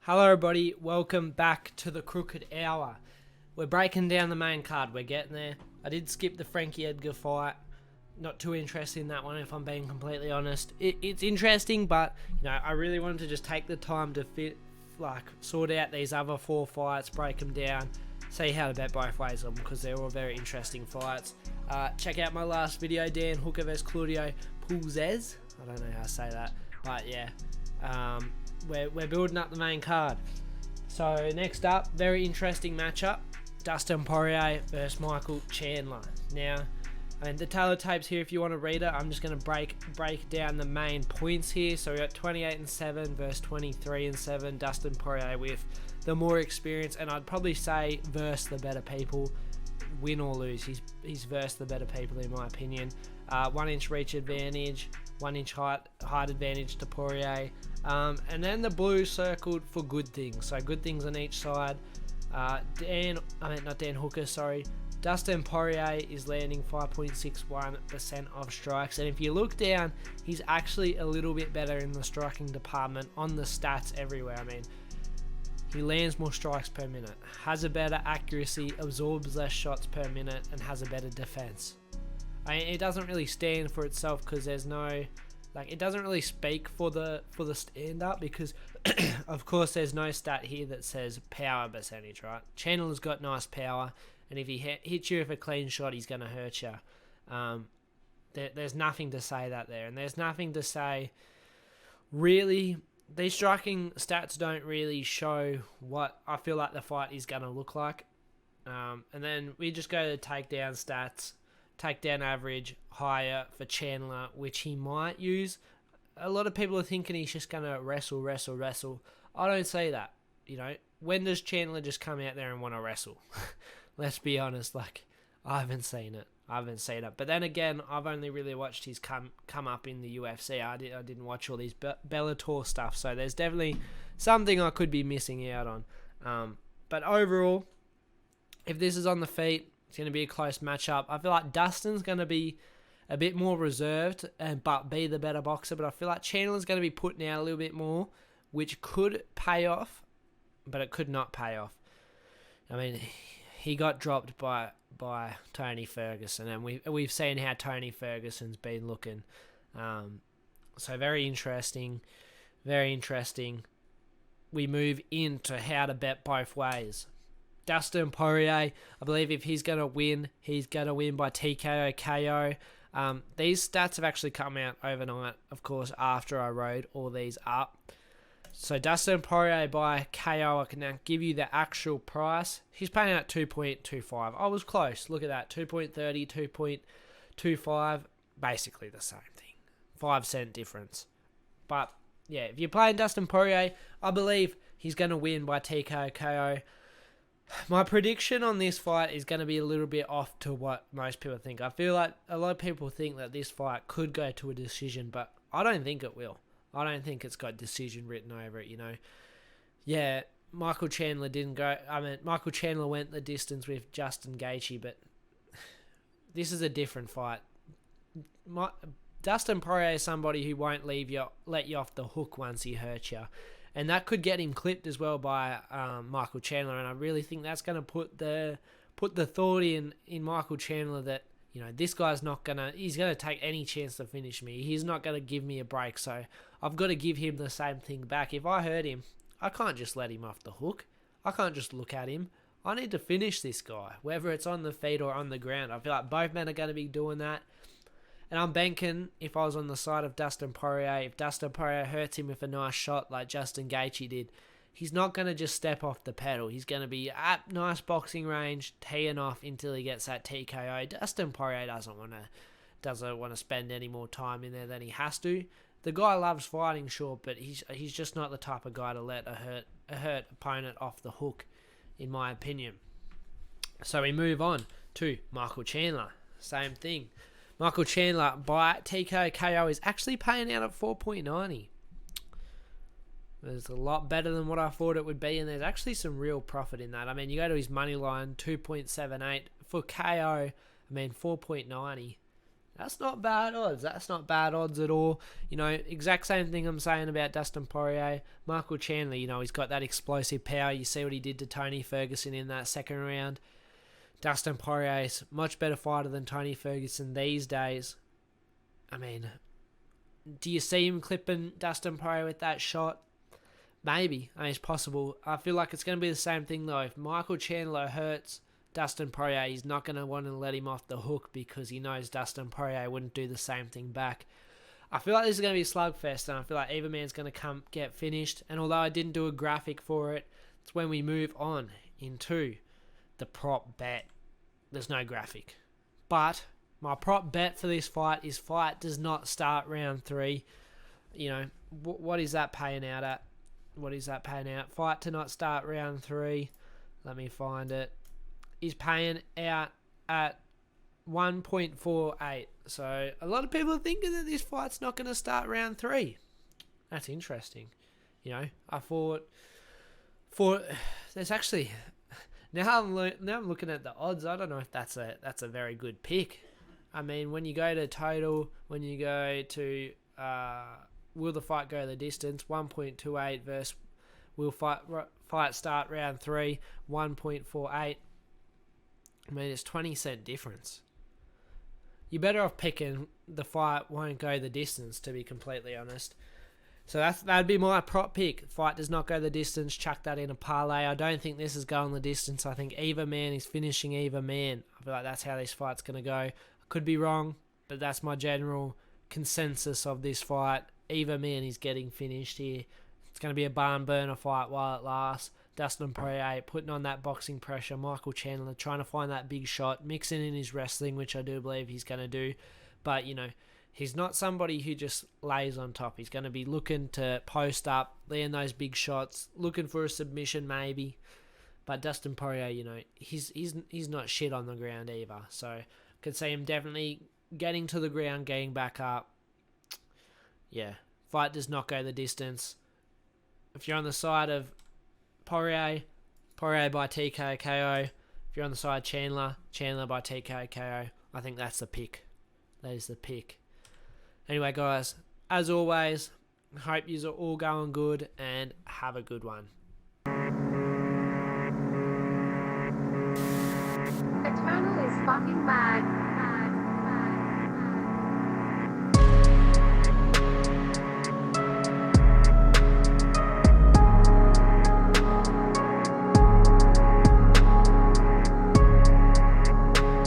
Hello everybody, welcome back to the Crooked Hour. We're breaking down the main card, we're getting there. I did skip the Frankie Edgar fight. Not too interested in that one if I'm being completely honest. It's interesting, but I really wanted to just take the time to sort out these other four fights, break them down, see how to bet both ways on them because they're all very interesting fights. Check out my last video, Dan Hooker vs Claudio Pulzez. I don't know how to say that, but yeah. We're building up the main card. So next up, very interesting matchup, Dustin Poirier versus Michael Chandler. Now, the Taylor tapes here if you want to read it. I'm just going to break down the main points here. So we got 28-7 versus 23-7. Dustin Poirier with the more experience, and I'd probably say versus the better people. Win or lose, he's versus the better people in my opinion. 1 inch reach advantage, 1 inch height advantage to Poirier. And then the blue circled for good things. So good things on each side. Dustin Poirier is landing 5.61% of strikes. And if you look down, he's actually a little bit better in the striking department on the stats everywhere. He lands more strikes per minute, has a better accuracy, absorbs less shots per minute, and has a better defense. It doesn't really stand for itself because there's no... it doesn't really speak for the stand-up because, of course, there's no stat here that says power percentage, right? Chandler's got nice power, and if he hits you with a clean shot, he's going to hurt you. There's nothing to say that there, and there's nothing to say, really. These striking stats don't really show what I feel like the fight is going to look like. And then we just go to takedown stats. Takedown average higher for Chandler, which he might use. A lot of people are thinking he's just going to wrestle. I don't say that. When does Chandler just come out there and want to wrestle? Let's be honest, I haven't seen it. But then again, I've only really watched his come up in the UFC. I didn't watch all these Bellator stuff, so there's definitely something I could be missing out on. But overall, if this is on the feet, it's going to be a close matchup. I feel like Dustin's going to be a bit more reserved but be the better boxer. But I feel like Chandler's going to be putting out a little bit more, which could pay off, but it could not pay off. He got dropped by Tony Ferguson, and we've seen how Tony Ferguson's been looking. So very interesting. We move into how to bet both ways. Dustin Poirier, I believe if he's going to win by TKO KO. These stats have actually come out overnight, of course, after I wrote all these up. So Dustin Poirier by KO, I can now give you the actual price. He's paying out 2.25. I was close. Look at that, 2.30, 2.25, basically the same thing. 5-cent difference. But yeah, if you're playing Dustin Poirier, I believe he's going to win by TKO KO. My prediction on this fight is going to be a little bit off to what most people think. I feel like a lot of people think that this fight could go to a decision, but I don't think it will. I don't think it's got decision written over it, Yeah, Michael Chandler Michael Chandler went the distance with Justin Gaethje, but this is a different fight. Dustin Poirier is somebody who won't let you off the hook once he hurts you. And that could get him clipped as well by Michael Chandler. And I really think that's going to put the thought in Michael Chandler that, this guy's he's going to take any chance to finish me. He's not going to give me a break. So I've got to give him the same thing back. If I hurt him, I can't just let him off the hook. I can't just look at him. I need to finish this guy, whether it's on the feet or on the ground. I feel like both men are going to be doing that. And I'm banking, if I was on the side of Dustin Poirier, if Dustin Poirier hurts him with a nice shot like Justin Gaethje did, he's not going to just step off the pedal. He's going to be at nice boxing range, teeing off until he gets that TKO. Dustin Poirier doesn't want to spend any more time in there than he has to. The guy loves fighting, sure, but he's just not the type of guy to let a hurt opponent off the hook, in my opinion. So we move on to Michael Chandler. Same thing. Michael Chandler by TKO KO is actually paying out at 4.90. It's a lot better than what I thought it would be, and there's actually some real profit in that. You go to his money line, 2.78. For KO, 4.90. That's not bad odds. That's not bad odds at all. You know, exact same thing I'm saying about Dustin Poirier. Michael Chandler, you know, he's got that explosive power. You see what he did to Tony Ferguson in that second round. Dustin Poirier is much better fighter than Tony Ferguson these days. I mean, do you see him clipping Dustin Poirier with that shot? Maybe. I mean, it's possible. I feel like it's going to be the same thing, though. If Michael Chandler hurts Dustin Poirier, he's not going to want to let him off the hook because he knows Dustin Poirier wouldn't do the same thing back. I feel like this is going to be a slugfest, and I feel like either man's going to get finished. And although I didn't do a graphic for it, it's when we move on into the prop bet. There's no graphic. But my prop bet for this fight is fight does not start round 3. You know, what is that paying out at? What is that paying out? Fight to not start round 3. Let me find it. Is paying out at 1.48. So a lot of people are thinking that this fight's not going to start round 3. That's interesting. You know, I thought there's actually now I'm looking at the odds. I don't know if that's a very good pick. I mean, when you go to total, when you go to will the fight go the distance, 1.28 versus will fight start round 3, 1.48. I mean, it's 20-cent difference. You're better off picking the fight won't go the distance, to be completely honest. So that'd be my prop pick. Fight does not go the distance. Chuck that in a parlay. I don't think this is going the distance. I think either man is finishing either man. I feel like that's how this fight's going to go. I could be wrong, but that's my general consensus of this fight. Either man is getting finished here. It's going to be a barn burner fight while it lasts. Dustin Poirier putting on that boxing pressure. Michael Chandler trying to find that big shot. Mixing in his wrestling, which I do believe he's going to do. But, you know, he's not somebody who just lays on top. He's going to be looking to post up, land those big shots, looking for a submission maybe. But Dustin Poirier, you know, he's not shit on the ground either. So I could see him definitely getting to the ground, getting back up. Yeah, fight does not go the distance. If you're on the side of Poirier by TKO KO. If you're on the side of Chandler by TKO KO. I think that's the pick. That is the pick. Anyway, guys, as always, hope you are all going good and have a good one. Eternal is fucking mad.